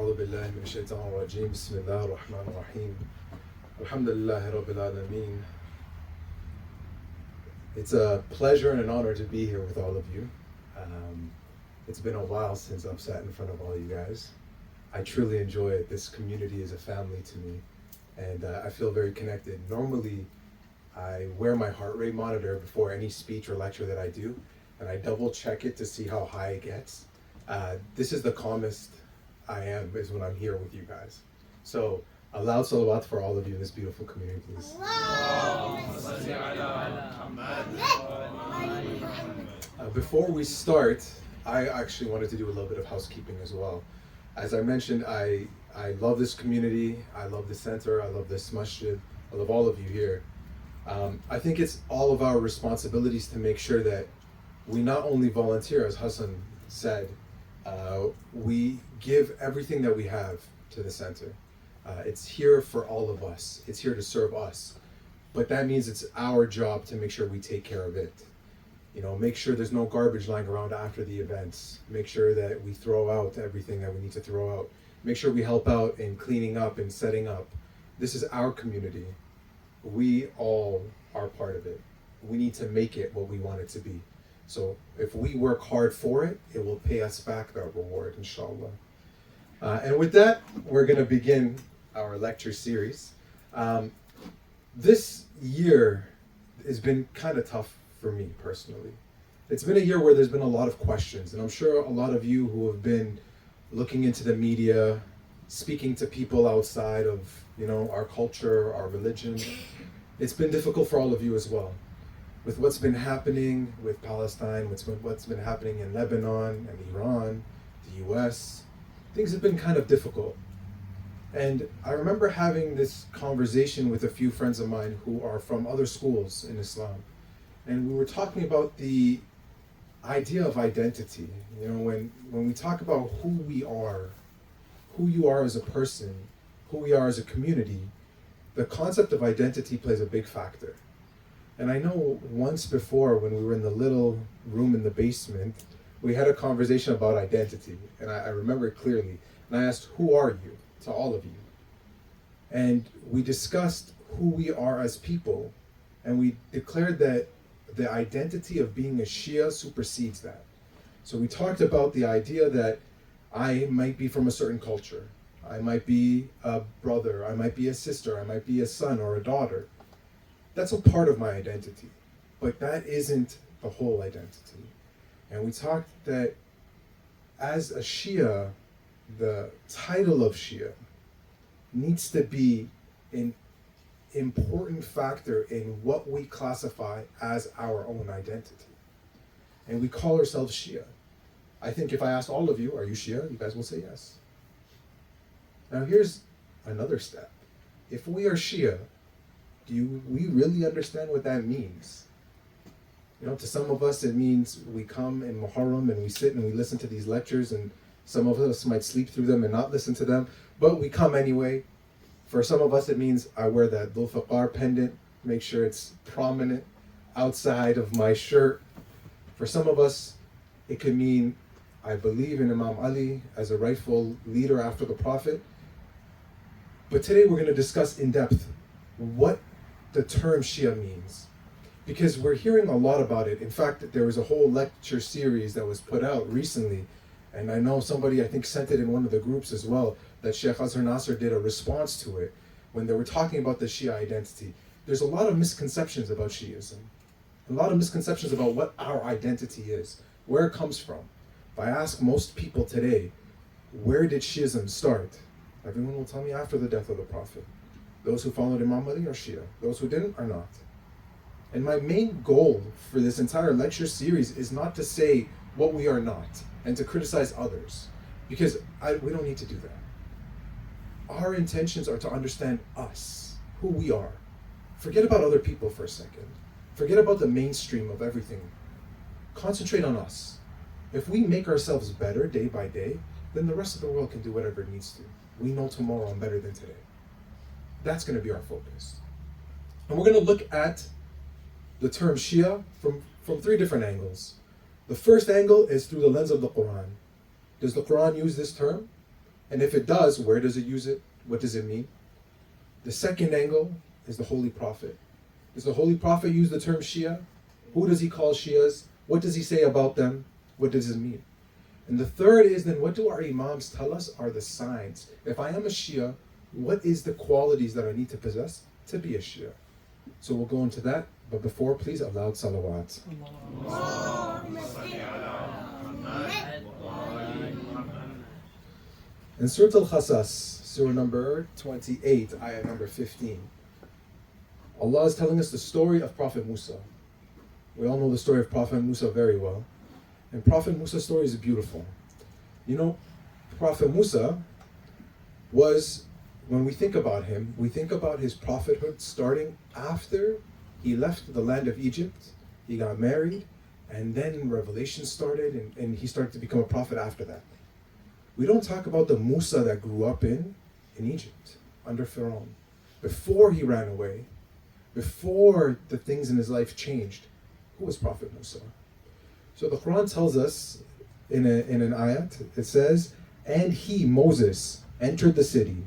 أعوذ بالله من الشيطان الرجيم بسم الله الرحمن الرحيم الحمد لله رب العالمين. It's a pleasure and an honor to be here with all of you. It's been a while since I've sat in front of all you guys. I truly enjoy it. This community is a family to me, and I feel very connected. Normally, I wear my heart rate monitor before any speech or lecture that I do, and I double check it to see how high it gets. This is the calmest I am is when I'm here with you guys. So a loud salawat for all of you in this beautiful community, please. Before we start, I actually wanted to do a little bit of housekeeping as well. As I mentioned, I love this community, I love the center, I love this masjid, I love all of you here. I think it's all of our responsibilities to make sure that we not only volunteer, as Hassan said, we give everything that we have to the center. It's here for all of us. It's here to serve us. But that means it's our job to make sure we take care of it. You know, make sure there's no garbage lying around after the events. Make sure that we throw out everything that we need to throw out. Make sure we help out in cleaning up and setting up. This is our community. We all are part of it. We need to make it what we want it to be. So if we work hard for it, it will pay us back that reward, inshallah. And with that, we're going to begin our lecture series. This year has been kind of tough for me personally. It's been a year where there's been a lot of questions, and I'm sure a lot of you who have been looking into the media, speaking to people outside of, our culture, our religion, it's been difficult for all of you as well. With what's been happening with Palestine, what's been happening in Lebanon and Iran, the US, things have been kind of difficult. And I remember having this conversation with a few friends of mine who are from other schools in Islam. And we were talking about the idea of identity. When we talk about who we are, who you are as a person, who we are as a community, the concept of identity plays a big factor. And I know once before when we were in the little room in the basement, we had a conversation about identity. And I remember it clearly. And I asked, who are you? To all of you. And we discussed who we are as people. And we declared that the identity of being a Shia supersedes that. So we talked about the idea that I might be from a certain culture. I might be a brother. I might be a sister. I might be a son or a daughter. That's a part of my identity, but that isn't the whole identity. And we talked that as a Shia, the title of Shia needs to be an important factor in what we classify as our own identity. And we call ourselves Shia. I think if I asked all of you, are you Shia? You guys will say yes. Now here's another step. If we are Shia, do we really understand what that means? To some of us it means we come in Muharram and we sit and we listen to these lectures, and some of us might sleep through them and not listen to them, but we come anyway. For some of us it means I wear that Dhul Faqar pendant, make sure it's prominent outside of my shirt. For some of us it could mean I believe in Imam Ali as a rightful leader after the Prophet. But today we're going to discuss in depth what the term Shia means, because we're hearing a lot about it. In fact, there was a whole lecture series that was put out recently, and I know somebody, I think, sent it in one of the groups as well, that Sheikh Azhar Nasser did a response to it when they were talking about the Shia identity. There's a lot of misconceptions about Shiism, a lot of misconceptions about what our identity is, where it comes from. If I ask most people today, where did Shiism start? Everyone will tell me after the death of the Prophet. Those who followed Imam Ali are Shia. Those who didn't are not. And my main goal for this entire lecture series is not to say what we are not and to criticize others, because we don't need to do that. Our intentions are to understand us, who we are. Forget about other people for a second. Forget about the mainstream of everything. Concentrate on us. If we make ourselves better day by day, then the rest of the world can do whatever it needs to. We know tomorrow I'm better than today. That's going to be our focus. And we're going to look at the term Shia from three different angles. The first angle is through the lens of the Quran. Does the Quran use this term? And if it does, where does it use it? What does it mean? The second angle is the Holy Prophet. Does the Holy Prophet use the term Shia? Who does he call Shias? What does he say about them? What does it mean? And the third is, then what do our Imams tell us are the signs? If I am a Shia, what is the qualities that I need to possess to be a Shia? So we'll go into that, but before, please, a loud salawat. In Surah Al-Qasas, Surah number 28, ayah number 15, Allah is telling us the story of Prophet Musa. We all know the story of Prophet Musa very well. And Prophet Musa's story is beautiful. You know, Prophet Musa was, when we think about him, we think about his prophethood starting after he left the land of Egypt, he got married, and then revelation started, and he started to become a prophet after that. We don't talk about the Musa that grew up in Egypt, under Pharaoh. Before he ran away, before the things in his life changed, who was Prophet Musa? So the Quran tells us in an ayat, it says, and he, Moses, entered the city,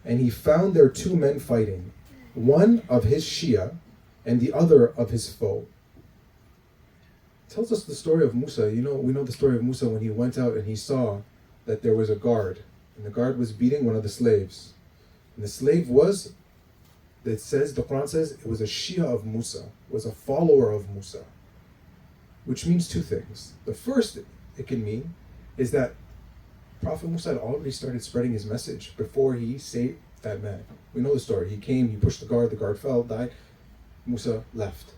and he found there two men fighting, one of his Shia, and the other of his foe. It tells us the story of Musa. You know, we know the story of Musa when he went out and he saw that there was a guard, and the guard was beating one of the slaves. And the slave was, the Quran says, it was a Shia of Musa, was a follower of Musa. Which means two things. The first it can mean is that Prophet Musa had already started spreading his message before he saved that man. We know the story. He came, he pushed the guard fell, died, Musa left.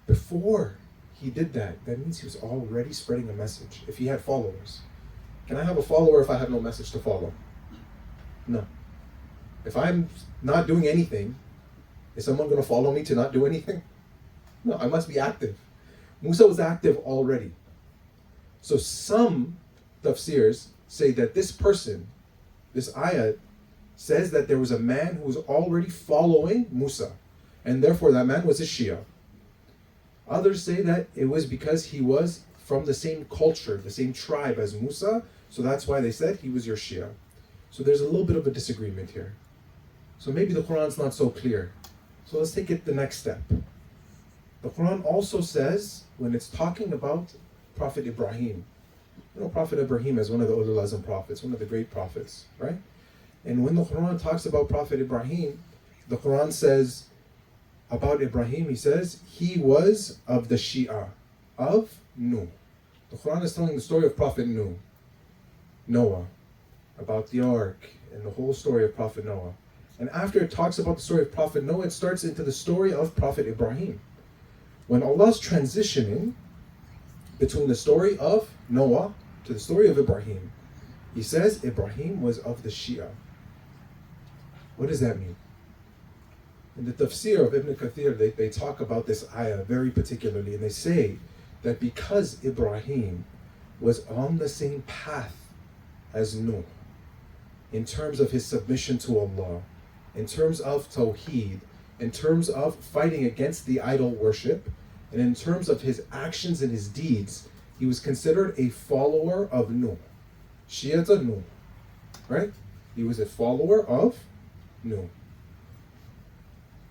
Before he did that, that means he was already spreading a message. If he had followers. Can I have a follower if I have no message to follow? No. If I'm not doing anything, is someone going to follow me to not do anything? No, I must be active. Musa was active already. So some tafsirs say that this person, this ayat, says that there was a man who was already following Musa, and therefore that man was a Shia. Others say that it was because he was from the same culture, the same tribe as Musa, so that's why they said he was your Shia. So there's a little bit of a disagreement here. So maybe the Quran's not so clear. So let's take it the next step. The Quran also says, when it's talking about Prophet Ibrahim, you know Prophet Ibrahim as one of the Ulul Azm prophets, one of the great prophets, right? And when the Quran talks about Prophet Ibrahim, the Quran says about Ibrahim, he says, he was of the Shia, of Nuh. The Quran is telling the story of Prophet Nuh, Noah, about the ark, and the whole story of Prophet Noah. And after it talks about the story of Prophet Noah, it starts into the story of Prophet Ibrahim. When Allah's transitioning between the story of Noah to the story of Ibrahim, He says Ibrahim was of the Shia. What does that mean? In the tafsir of Ibn Kathir, they talk about this ayah very particularly, and they say that because Ibrahim was on the same path as Nuh, in terms of his submission to Allah, in terms of tawheed, in terms of fighting against the idol worship, and in terms of his actions and his deeds, he was considered a follower of Nuh. Shia Nuh, right? He was a follower of Nuh.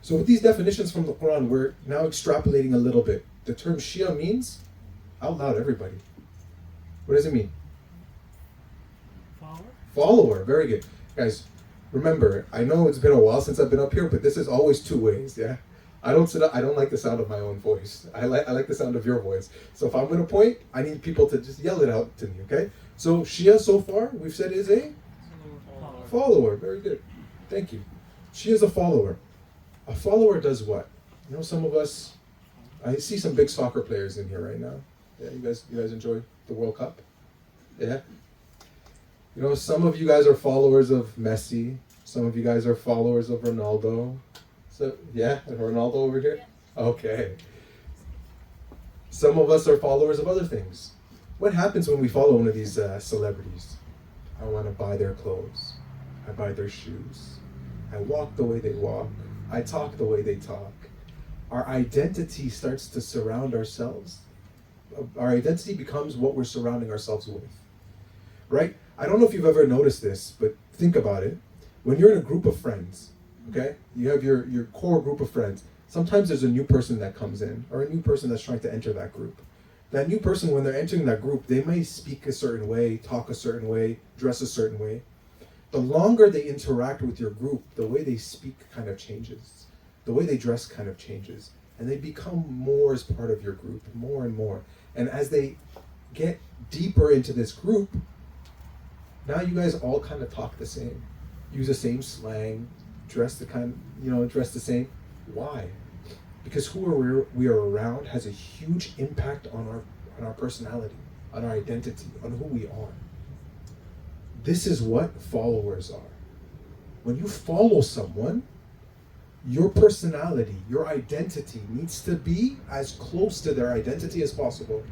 So with these definitions from the Quran, we're now extrapolating a little bit. The term Shia means, out loud, everybody. What does it mean? Follower, very good. Guys, remember, I know it's been a while since I've been up here, but this is always two ways, yeah? I don't like the sound of my own voice. I like the sound of your voice. So if I'm gonna point, I need people to just yell it out to me, okay? So Shia so far, we've said is a follower. Very good. Thank you. Shia is a follower. A follower does what? You know, some of us, I see some big soccer players in here right now. Yeah, you guys enjoy the World Cup? Yeah? You know, some of you guys are followers of Messi. Some of you guys are followers of Ronaldo. So, yeah, Ronaldo over here? Okay. Some of us are followers of other things. What happens when we follow one of these celebrities? I want to buy their clothes. I buy their shoes. I walk the way they walk. I talk the way they talk. Our identity starts to surround ourselves. Our identity becomes what we're surrounding ourselves with, right? I don't know if you've ever noticed this, but think about it. When you're in a group of friends, okay, you have your core group of friends. Sometimes there's a new person that comes in, or a new person that's trying to enter that group. That new person, when they're entering that group, they may speak a certain way, talk a certain way, dress a certain way. The longer they interact with your group, the way they speak kind of changes. The way they dress kind of changes. And they become more as part of your group, more and more. And as they get deeper into this group, now you guys all kind of talk the same, use the same slang, dress the same. Why? Because we are around has a huge impact on our personality, on our identity, on who we are. This is what followers are. When you follow someone, your personality, your identity needs to be as close to their identity as possible.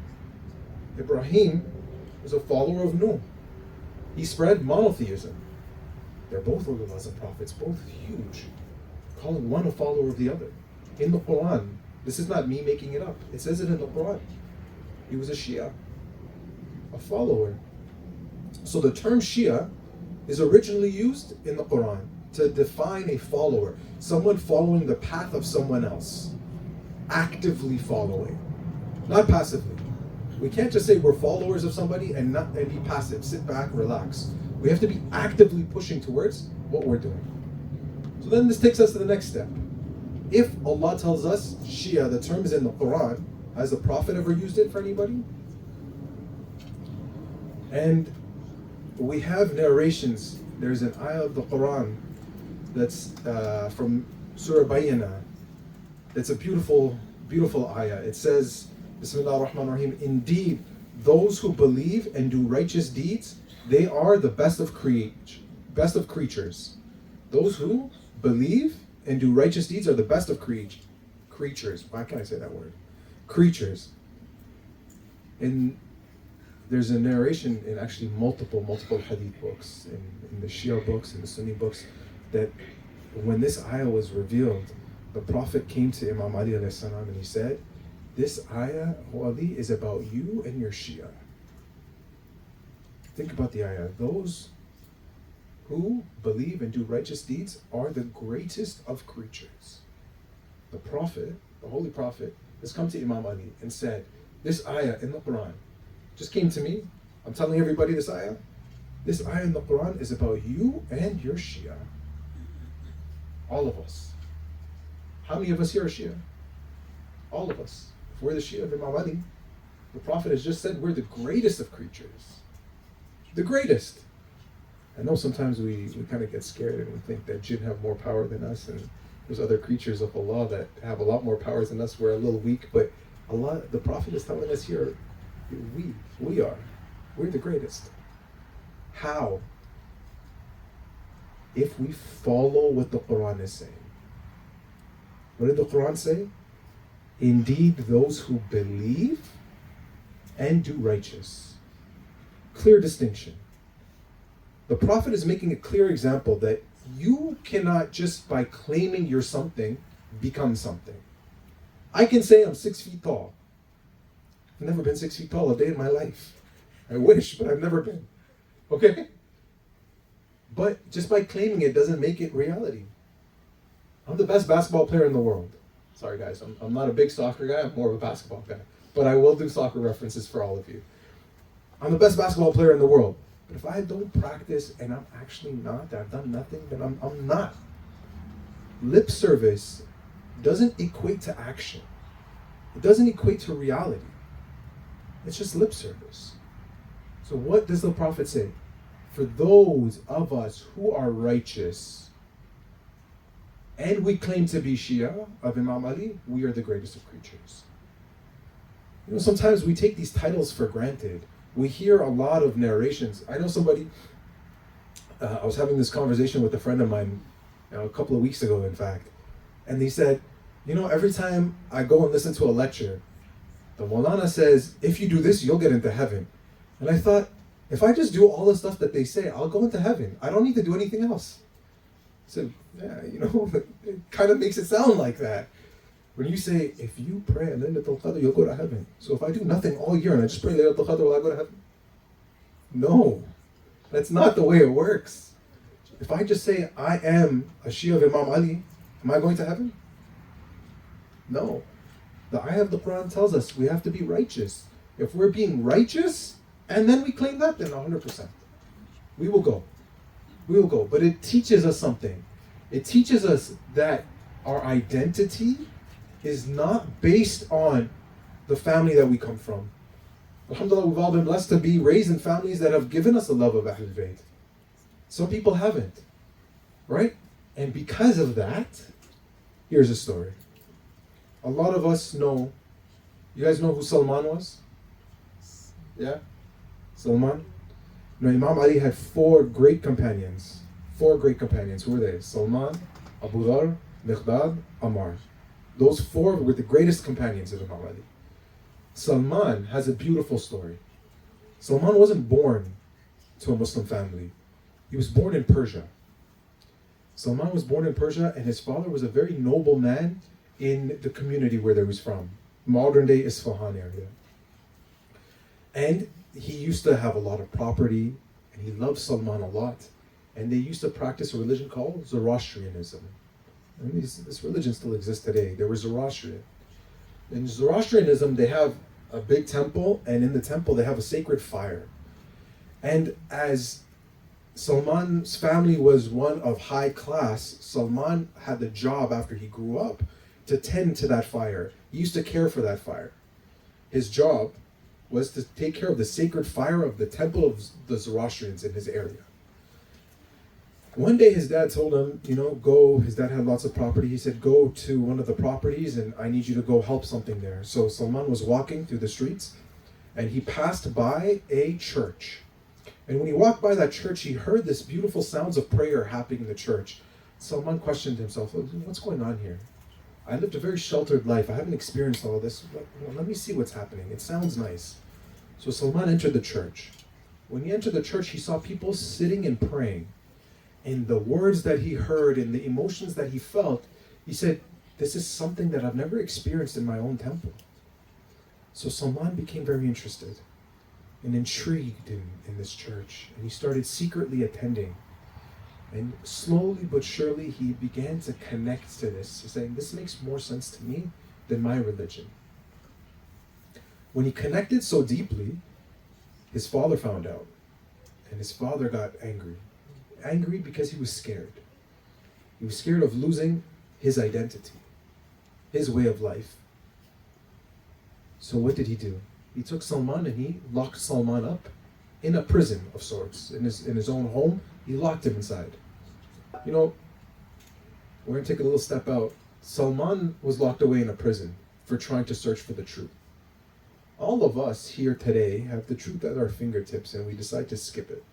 Ibrahim was a follower of Nuh. He spread monotheism. They're both Allah's prophets, both huge, calling one a follower of the other. In the Quran, this is not me making it up. It says it in the Quran. He was a Shia, a follower. So the term Shia is originally used in the Quran to define a follower, someone following the path of someone else, actively following, not passively. We can't just say we're followers of somebody and be passive, sit back, relax. We have to be actively pushing towards what we're doing. So then this takes us to the next step. If Allah tells us Shia, the term is in the Quran, has the Prophet ever used it for anybody? And we have narrations. There's an ayah of the Quran that's from Surah Bayyinah. It's a beautiful, beautiful ayah. It says, Bismillah ar-Rahman ar-Rahim, indeed, those who believe and do righteous deeds, they are the best of creatures. Those who believe and do righteous deeds are the best of creatures. Why can't I say that word? Creatures. And there's a narration in actually multiple hadith books, in the Shia books, in the Sunni books, that when this ayah was revealed, the Prophet came to Imam Ali alayhi salam and he said, this ayah, O Ali, is about you and your Shia. Think about the ayah. Those who believe and do righteous deeds are the greatest of creatures. The Prophet, the Holy Prophet, has come to Imam Ali and said, this ayah in the Quran just came to me. I'm telling everybody this ayah. This ayah in the Quran is about you and your Shia. All of us. How many of us here are Shia? All of us. If we're the Shia of Imam Ali, the Prophet has just said we're the greatest of creatures. The greatest. I know sometimes we kind of get scared and we think that jinn have more power than us, and there's other creatures of Allah that have a lot more powers than us. We're a little weak, but Allah, the Prophet is telling us here, we're the greatest. How? If we follow what the Quran is saying. What did the Quran say? Indeed, those who believe and do righteous. Clear distinction. The Prophet is making a clear example that you cannot just by claiming you're something, become something. I can say I'm 6 feet tall. I've never been 6 feet tall a day in my life. I wish, but I've never been. Okay? But just by claiming it doesn't make it reality. I'm the best basketball player in the world. Sorry guys, I'm not a big soccer guy, I'm more of a basketball guy. But I will do soccer references for all of you. I'm the best basketball player in the world. But if I don't practice and I'm actually not, I've done nothing, then I'm not. Lip service doesn't equate to action. It doesn't equate to reality. It's just lip service. So what does the Prophet say? For those of us who are righteous and we claim to be Shia of Imam Ali, we are the greatest of creatures. You know, sometimes we take these titles for granted. We hear a lot of narrations. I know somebody, I was having this conversation with a friend of mine a couple of weeks ago, in fact, and he said, you know, every time I go and listen to a lecture, the Maulana says, if you do this, you'll get into heaven. And I thought, if I just do all the stuff that they say, I'll go into heaven. I don't need to do anything else. So, yeah, you know, it kind of makes it sound like that. When you say, if you pray Laylatul Qadr, you'll go to heaven. So if I do nothing all year and I just pray Laylatul Qadr, will I go to heaven? No. That's not the way it works. If I just say I am a Shia of Imam Ali, am I going to heaven? No. The ayah of the Quran tells us we have to be righteous. If we're being righteous and then we claim that, then 100%. We will go. We will go. But it teaches us something. It teaches us that our identity is not based on the family that we come from. Alhamdulillah, we've all been blessed to be raised in families that have given us the love of Ahlul Bayt. Some people haven't, right? And because of that, here's a story. A lot of us know, you guys know who Salman was? Yeah? Salman? No, Imam Ali had four great companions. Four great companions. Who were they? Salman, Abu Dhar, Miqdad, Ammar. Those four were the greatest companions of Imam Ali. Salman has a beautiful story. Salman wasn't born to a Muslim family. He was born in Persia. Salman was born in Persia, and his father was a very noble man in the community where he was from, modern day Isfahan area. And he used to have a lot of property, and he loved Salman a lot. And they used to practice a religion called Zoroastrianism. And this religion still exists today. They were Zoroastrian. In Zoroastrianism, they have a big temple, and in the temple they have a sacred fire. And as Salman's family was one of high class, Salman had the job after he grew up to tend to that fire. He used to care for that fire. His job was to take care of the sacred fire of the temple of the Zoroastrians in his area. One day his dad told him, go, his dad had lots of property. He said, go to one of the properties and I need you to go help something there. So Salman was walking through the streets and he passed by a church. And when he walked by that church, he heard this beautiful sounds of prayer happening in the church. Salman questioned himself, what's going on here? I lived a very sheltered life. I haven't experienced all of this. Let me see what's happening. It sounds nice. So Salman entered the church. When he entered the church, he saw people sitting and praying. And the words that he heard and the emotions that he felt, he said, this is something that I've never experienced in my own temple. So Salman became very interested and intrigued in this church. And he started secretly attending. And slowly but surely, he began to connect to this. He's saying, this makes more sense to me than my religion. When he connected so deeply, his father found out. And his father got angry. Angry because he was scared. He was scared of losing his identity, his way of life. So what did he do? He took Salman and he locked Salman up in a prison of sorts. In his own home, he locked him inside. We're going to take a little step out. Salman was locked away in a prison for trying to search for the truth. All of us here today have the truth at our fingertips and we decide to skip it.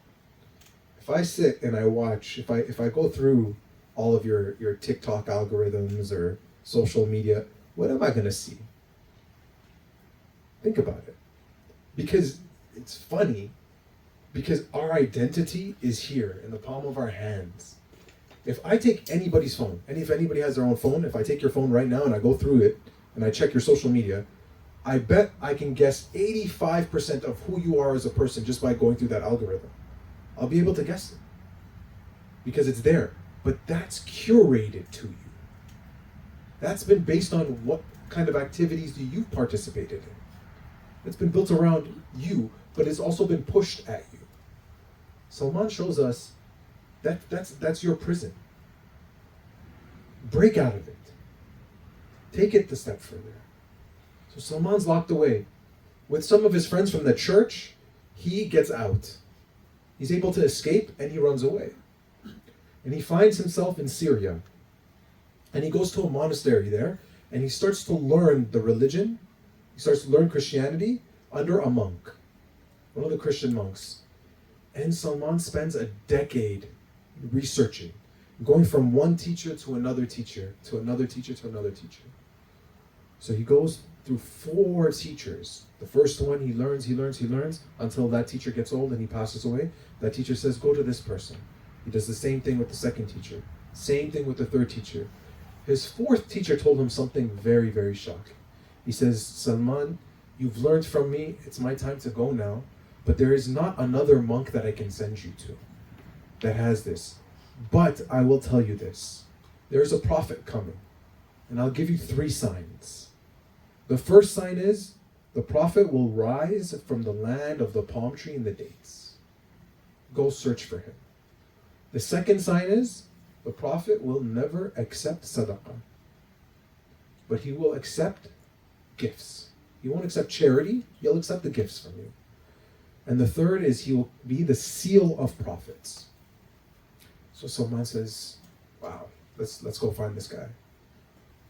If I sit and I watch, if I go through all of your TikTok algorithms or social media, what am I going to see? Think about it. Because it's funny, because our identity is here in the palm of our hands. If I take anybody's phone, and if anybody has their own phone, if I take your phone right now and I go through it and I check your social media, I bet I can guess 85% of who you are as a person just by going through that algorithm. I'll be able to guess it because it's there. But that's curated to you. That's been based on what kind of activities do you participated in. It's been built around you, but it's also been pushed at you. Salman shows us that's your prison. Break out of it. Take it a step further. So Salman's locked away. With some of his friends from the church, he gets out. He's able to escape and he runs away. And he finds himself in Syria. And he goes to a monastery there and he starts to learn the religion. He starts to learn Christianity under a monk, one of the Christian monks. And Salman spends a decade researching, going from one teacher to another teacher, to another teacher, to another teacher. So he goes through 4 teachers. The first one he learns until that teacher gets old and he passes away. That teacher says, go to this person. He does the same thing with the second teacher. Same thing with the third teacher. His 4th teacher told him something very, very shocking. He says, Salman, you've learned from me. It's my time to go now. but there is not another monk that I can send you to that has this. But I will tell you this. There is a prophet coming, and I'll give you 3 signs. The first sign is the prophet will rise from the land of the palm tree and the dates. Go search for him. The second sign is the prophet will never accept sadaqah, but he will accept gifts. He won't accept charity, he'll accept the gifts from you. And the third is he will be the seal of prophets. So Salman says, wow, let's go find this guy.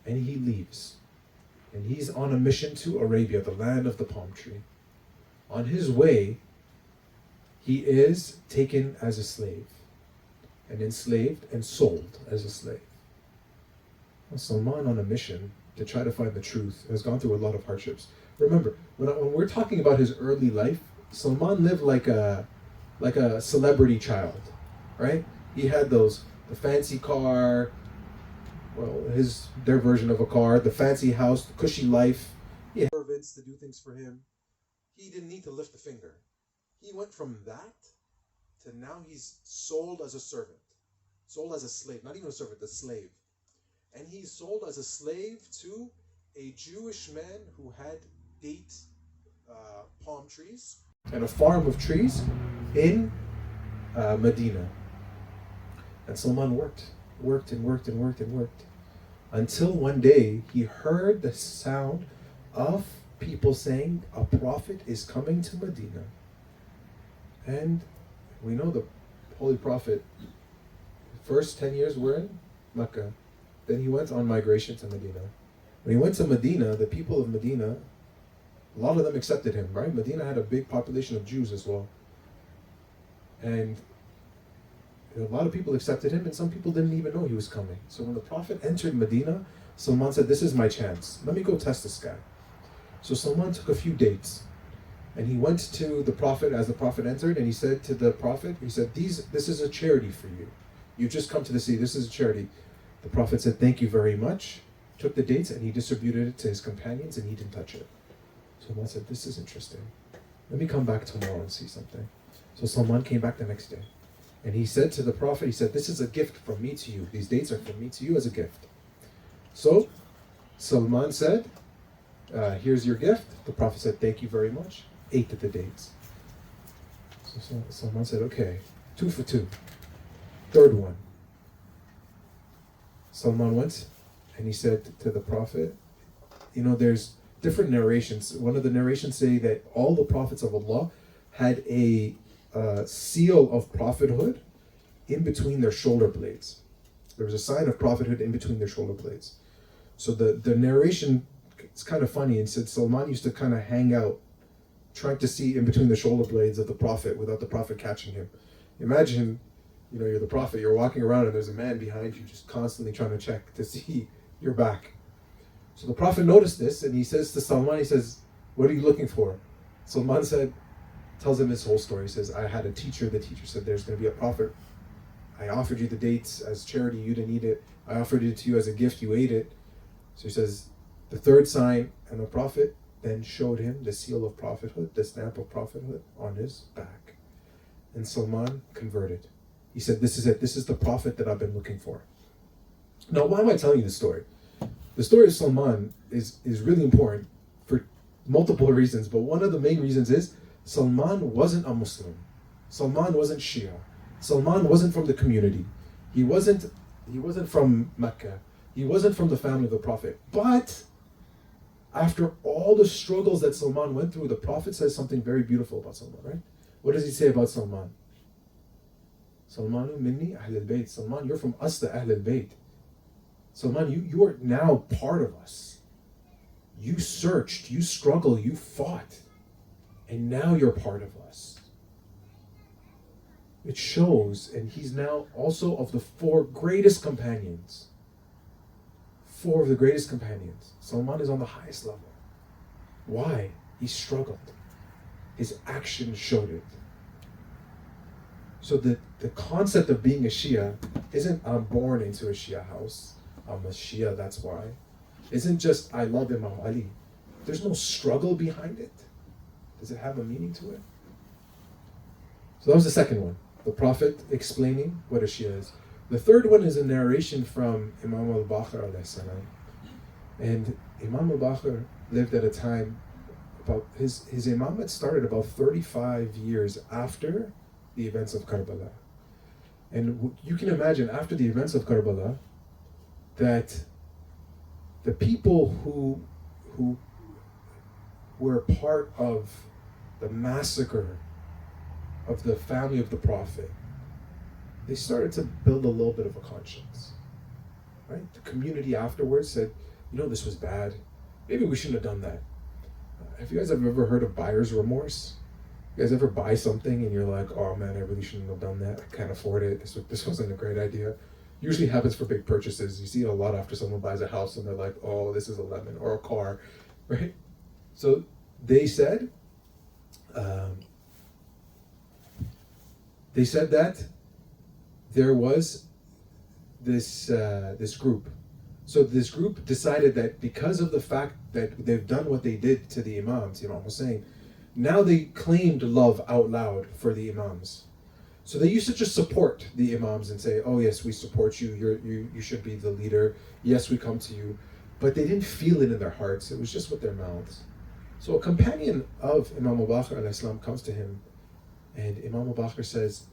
And he leaves. And he's on a mission to Arabia, the land of the palm tree. On his way, he is taken as a slave, and enslaved and sold as a slave. Well, Salman, on a mission to try to find the truth, has gone through a lot of hardships. Remember, when we're talking about his early life, Salman lived like a celebrity child, right? He had the fancy car, well, their version of a car, the fancy house, the cushy life. He had servants to do things for him. He didn't need to lift a finger. He went from that to now he's sold as a servant, sold as a slave, not even a servant, a slave. And he's sold as a slave to a Jewish man who had date palm trees and a farm of trees in Medina. And Salman worked until one day he heard the sound of people saying a prophet is coming to Medina. And we know the Holy Prophet, first 10 years were in Mecca. Then he went on migration to Medina. When he went to Medina, the people of Medina, a lot of them accepted him, right? Medina had a big population of Jews as well. And a lot of people accepted him, and some people didn't even know he was coming. So when the Prophet entered Medina, Salman said, this is my chance. Let me go test this guy. So Salman took a few dates, and he went to the Prophet as the Prophet entered, and he said to the Prophet, he said, this is a charity for you. You've just come to the city, this is a charity. The Prophet said, thank you very much, took the dates, and he distributed it to his companions, and he didn't touch it. Salman said, this is interesting. Let me come back tomorrow and see something. So Salman came back the next day. And he said to the Prophet, he said, this is a gift from me to you. These dates are from me to you as a gift. So Salman said, here's your gift. The Prophet said, thank you very much. Ate the dates. So Salman said, okay, 2 for 2. Third one. Salman went and he said to the Prophet, there's different narrations. One of the narrations say that all the prophets of Allah had a seal of prophethood in between their shoulder blades. There was a sign of prophethood in between their shoulder blades. So the narration, it's kind of funny, and said Salman used to kind of hang out trying to see in between the shoulder blades of the Prophet without the Prophet catching him. Imagine, you're the Prophet, you're walking around and there's a man behind you just constantly trying to check to see your back. So the Prophet noticed this and he says to Salman, he says, what are you looking for? Salman tells him his whole story. He says, I had a teacher, the teacher said there's going to be a prophet. I offered you the dates as charity, you didn't eat it. I offered it to you as a gift, you ate it. So he says, the third sign, and the Prophet then showed him the seal of prophethood, the stamp of prophethood on his back. And Salman converted. He said, this is it. This is the Prophet that I've been looking for. Now, why am I telling you this story? The story of Salman is really important for multiple reasons, but one of the main reasons is Salman wasn't a Muslim. Salman wasn't Shia. Salman wasn't from the community. He wasn't from Mecca. He wasn't from the family of the Prophet. But after all the struggles that Salman went through, the Prophet says something very beautiful about Salman, right? What does he say about Salman? Salmanu minni Ahl al-Bayt. Salman, you're from us, the Ahl al-Bayt. Salman, you are now part of us. You searched, you struggled, you fought, and now you're part of us. It shows, and he's now also of the 4 greatest companions. 4 of the greatest companions. Salman is on the highest level. Why? He struggled. His actions showed it. So the concept of being a Shia isn't I'm born into a Shia house. I'm a Shia, that's why. Isn't just I love Imam Ali. There's no struggle behind it. Does it have a meaning to it? So that was the second one. The Prophet explaining what a Shia is. The third one is a narration from Imam al-Baqir alayhi salam. And Imam al-Baqir lived at a time about his imamate started about 35 years after the events of Karbala. And you can imagine after the events of Karbala that the people who were part of the massacre of the family of the Prophet, they started to build a little bit of a conscience. Right? The community afterwards said, this was bad. Maybe we shouldn't have done that. Have you guys ever heard of buyer's remorse? You guys ever buy something and you're like, oh man, I really shouldn't have done that. I can't afford it. This wasn't a great idea. Usually happens for big purchases. You see it a lot after someone buys a house and they're like, oh, this is a lemon, or a car, right? So they said that there was this group. So this group decided that because of the fact that they've done what they did to the Imams, Imam Hussein, now they claimed love out loud for the Imams. So they used to just support the Imams and say, oh yes, we support you, you should be the leader, yes, we come to you. But they didn't feel it in their hearts, it was just with their mouths. So a companion of Imam al-Baqir alayhi salam comes to him, and Imam al-Baqir says,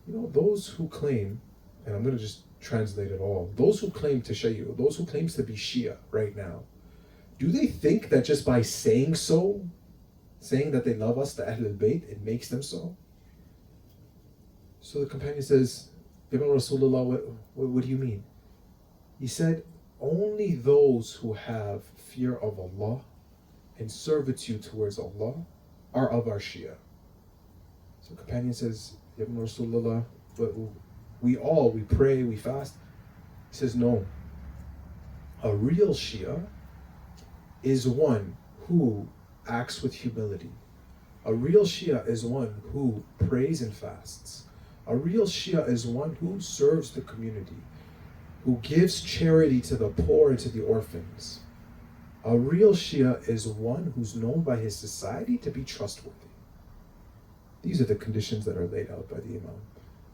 those who claim, and I'm going to just translate it all, those who claim Tashayyu, those who claims to be Shia right now, do they think that just by saying so, saying that they love us, the Ahlul Bayt, it makes them so? So the companion says, Ibn Rasulullah, what do you mean? He said, only those who have fear of Allah and servitude towards Allah are of our Shia. So the companion says, Ibn Rasulullah, but we pray, we fast. He says, no. A real Shia is one who acts with humility. A real Shia is one who prays and fasts. A real Shia is one who serves the community, who gives charity to the poor and to the orphans. A real Shia is one who's known by his society to be trustworthy. These are the conditions that are laid out by the Imam.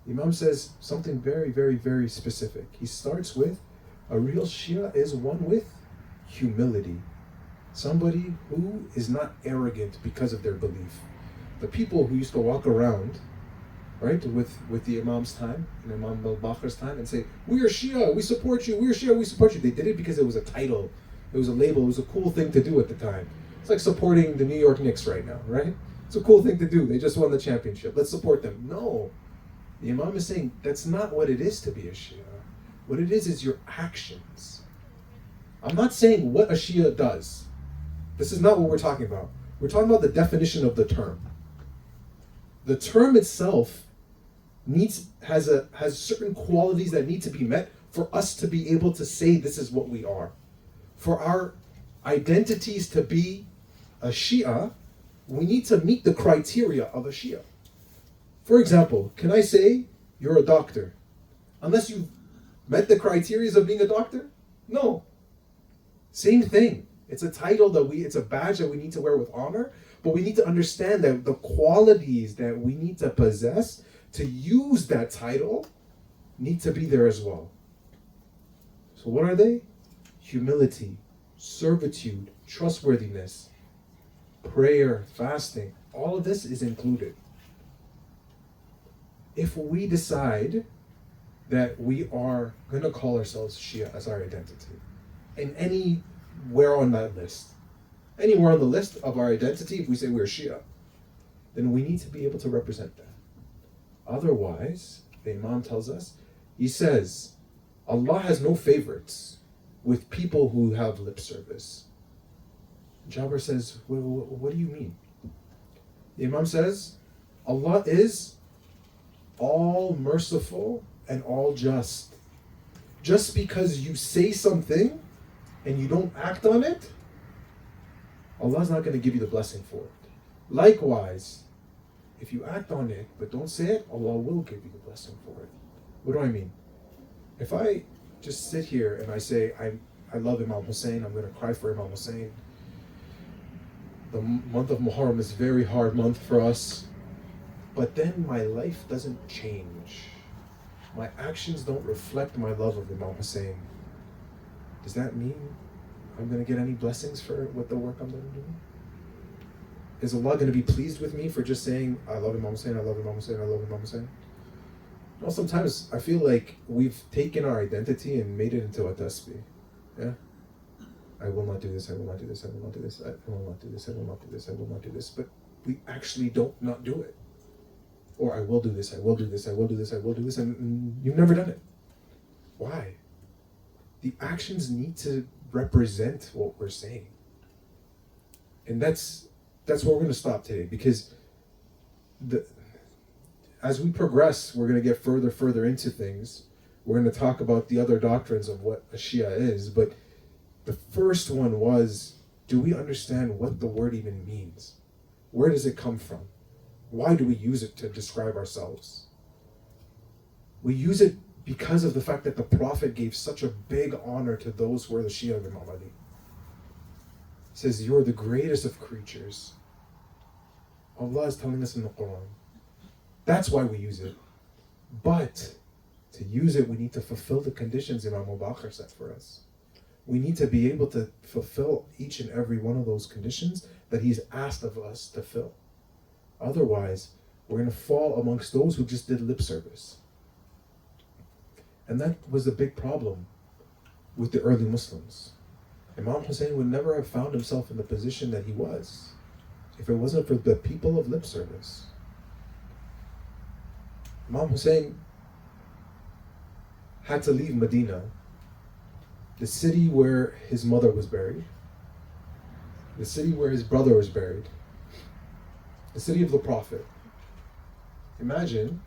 The Imam says something very, very, very specific. He starts with, a real Shia is one with humility. Somebody who is not arrogant because of their belief. The people who used to walk around, right, with the Imam's time, and Imam al-Baqir's time, and say, we are Shia, we support you, we are Shia, we support you. They did it because it was a title, it was a label, it was a cool thing to do at the time. It's like supporting the New York Knicks right now, right? It's a cool thing to do. They just won the championship. Let's support them. No. The Imam is saying that's not what it is to be a Shia. What it is your actions. I'm not saying what a Shia does. This is not what we're talking about. We're talking about the definition of the term. The term itself has certain qualities that need to be met for us to be able to say this is what we are. For our identities to be a Shia, we need to meet the criteria of a Shia. For example, can I say you're a doctor? Unless you've met the criteria of being a doctor? No. Same thing. It's a title it's a badge that we need to wear with honor, but we need to understand that the qualities that we need to possess to use that title need to be there as well. So what are they? Humility, servitude, trustworthiness, prayer, fasting. All of this is included. If we decide that we are going to call ourselves Shia as our identity, and anywhere on that list, anywhere on the list of our identity, if we say we're Shia, then we need to be able to represent that. Otherwise, the Imam tells us, he says, Allah has no favorites with people who have lip service. Jabir says, what do you mean? The Imam says, Allah is all merciful and all just. Just because you say something and you don't act on it, Allah's not going to give you the blessing for it. Likewise, if you act on it but don't say it, Allah will give you the blessing for it. What do I mean? If I just sit here and I say, I love Imam Hussein, I'm going to cry for Imam Hussein. The month of Muharram is a very hard month for us. but then my life doesn't change. My actions don't reflect my love of Imam Hussein. Does that mean I'm going to get any blessings for what the work I'm going to do? Is Allah going to be pleased with me for just saying, I love Imam Hussein, I love Imam Hussein, I love Imam Hussein? No, sometimes I feel like we've taken our identity and made it into a tasbih. Yeah? I will not do this, I will not do this, I will not do this, I will not do this, I will not do this, I will not do this. But we actually don't not do it. Or I will do this, I will do this, I will do this, I will do this, and you've never done it. Why? The actions need to represent what we're saying. And that's where we're going to stop today, because as we progress, we're going to get further into things. We're going to talk about the other doctrines of what a Shia is, but the first one was, do we understand what the word even means? Where does it come from? Why do we use it to describe ourselves? We use it because of the fact that the Prophet gave such a big honor to those who are the Shia of Imam Ali. He says, you're the greatest of creatures. Allah is telling us in the Quran. That's why we use it. But to use it, we need to fulfill the conditions Imam al-Baqir set for us. We need to be able to fulfill each and every one of those conditions that he's asked of us to fill. Otherwise, we're going to fall amongst those who just did lip service. And that was the big problem with the early Muslims. Imam Hussein would never have found himself in the position that he was if it wasn't for the people of lip service. Imam Hussein had to leave Medina, the city where his mother was buried, the city where his brother was buried, the city of the Prophet. Imagine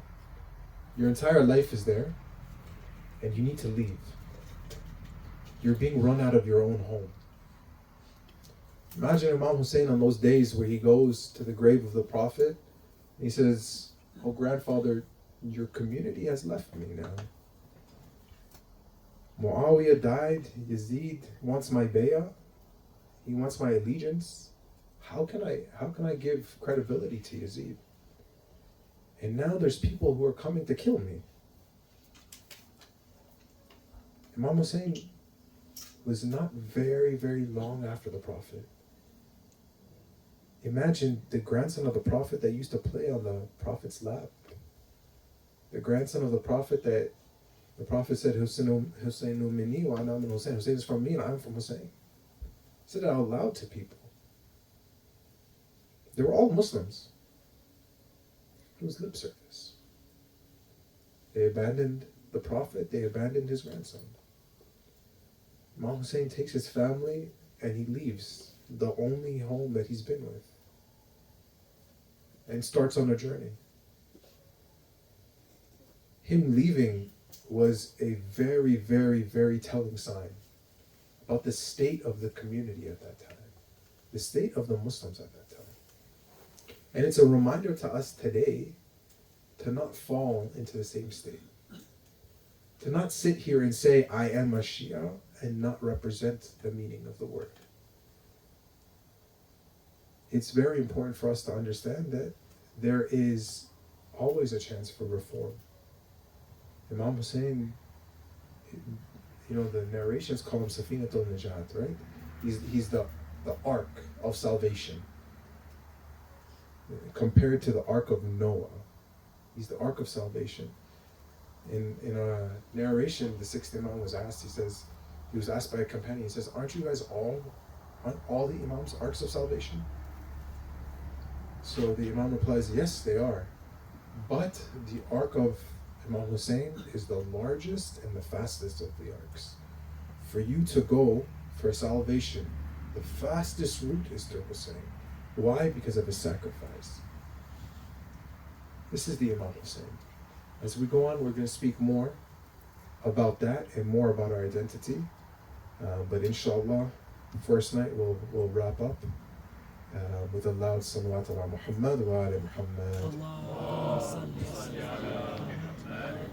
your entire life is there and you need to leave. You're being run out of your own home. Imagine Imam Hussein on those days where he goes to the grave of the Prophet and he says, oh grandfather, your community has left me now. Muawiyah died, Yazid wants my bay'ah, he wants my allegiance. How can I give credibility to Yazid? And now there's people who are coming to kill me. Imam Hussein was not very, very long after the Prophet. Imagine the grandson of the Prophet that used to play on the Prophet's lap. The grandson of the Prophet that the Prophet said, Hussein minni wa ana min Hussein. Hussein is from me and I'm from Hussein. He said it out loud to people. They were all Muslims. It was lip service. They abandoned the Prophet, they abandoned his grandson. Imam Hussein takes his family and he leaves the only home that he's been with and starts on a journey. Him leaving was a very, very, very telling sign about the state of the community at that time, the state of the Muslims at that time. And it's a reminder to us today to not fall into the same state. To not sit here and say, I am a Shia, and not represent the meaning of the word. It's very important for us to understand that there is always a chance for reform. Imam Hussein, the narrations call him Safinatul Najat, right? He's the ark of salvation. Compared to the ark of Noah. He's the ark of salvation. In a narration, the sixth Imam was asked, he was asked by a companion, he says, aren't all the Imams arks of salvation? So the Imam replies, yes, they are. But the ark of Imam Hussein is the largest and the fastest of the arcs. For you to go for salvation, the fastest route is through Hussein. Why? Because of his sacrifice. This is the Imam Hussein. As we go on, we're going to speak more about that and more about our identity. But inshallah, first night we'll wrap up with a loud salawat ala Muhammad wa ala Muhammad.